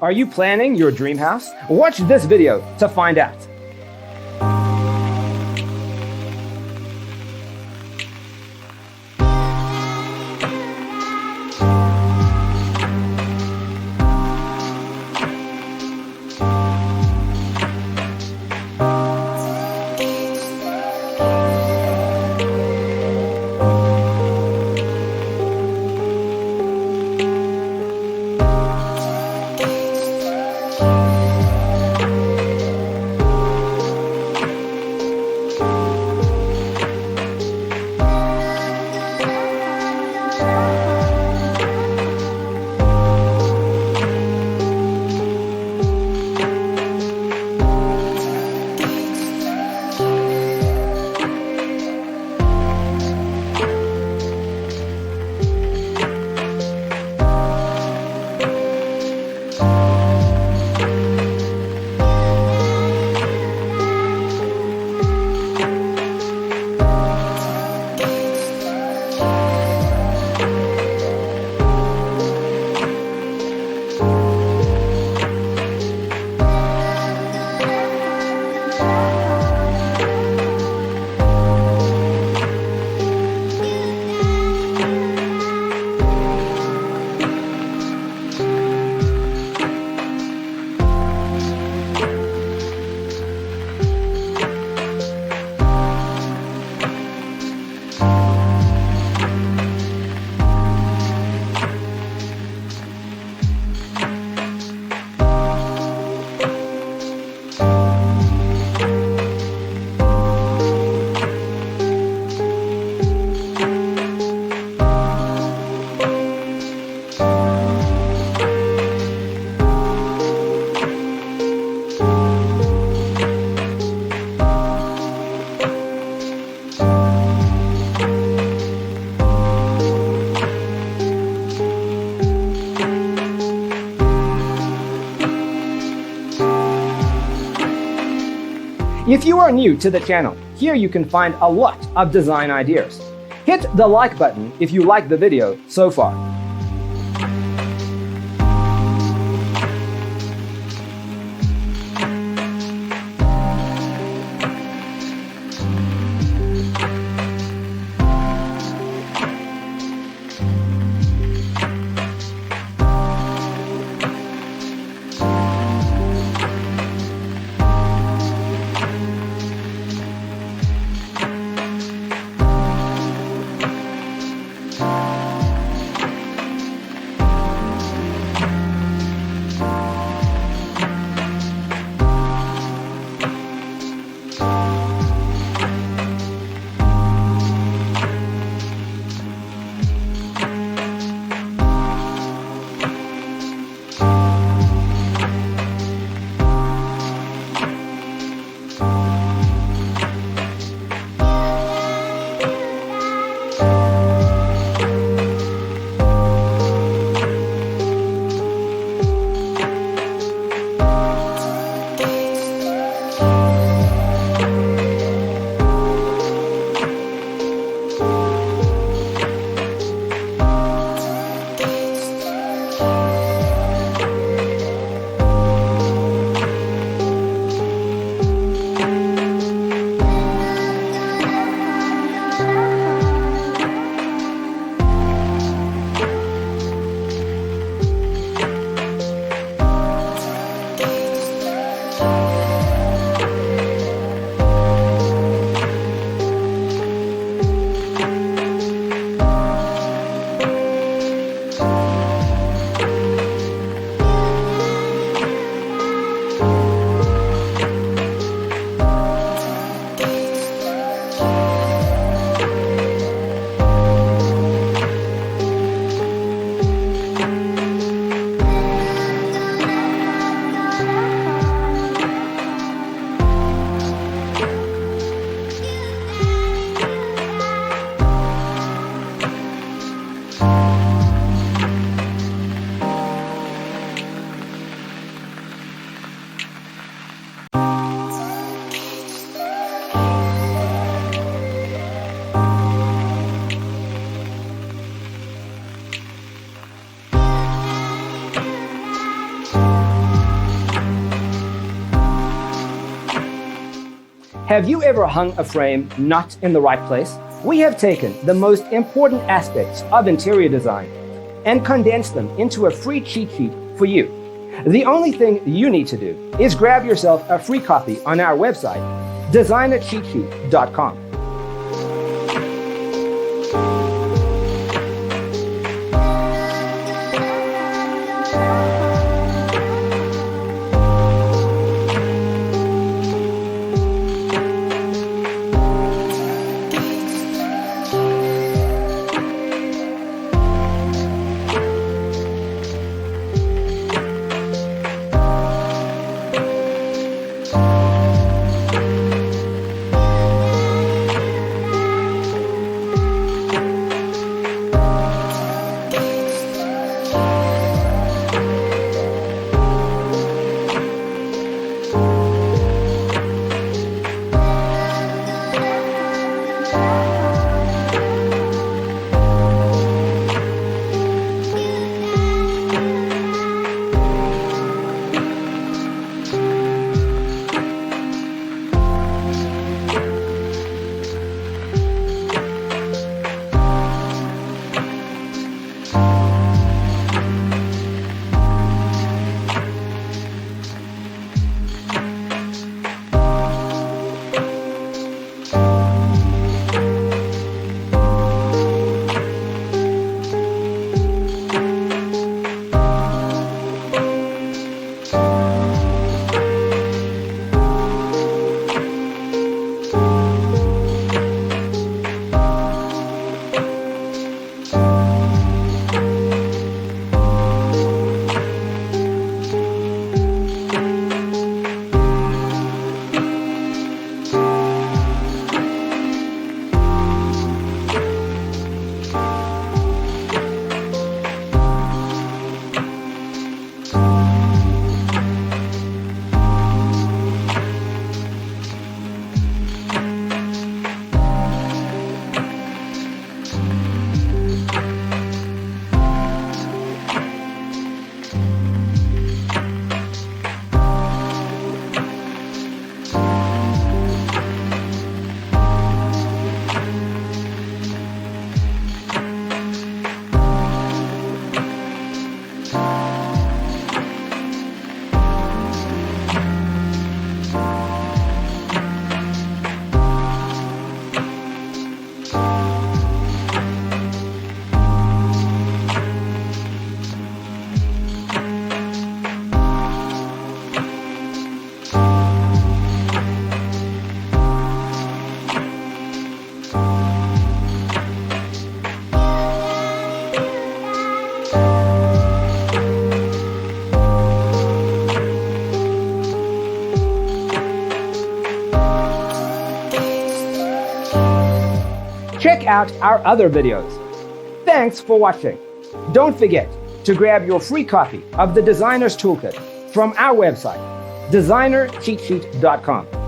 Are you planning your dream house? Watch this video to find out. If you are new to the channel, here you can find a lot of design ideas. Hit the like button if you like the video so far. Have you ever hung a frame not in the right place? We have taken the most important aspects of interior design and condensed them into a free cheat sheet for you. The only thing you need to do is grab yourself a free copy on our website, designercheatsheet.com. Check out our other videos. Thanks for watching. Don't forget to grab your free copy of the Designer's Toolkit from our website, designercheatsheet.com.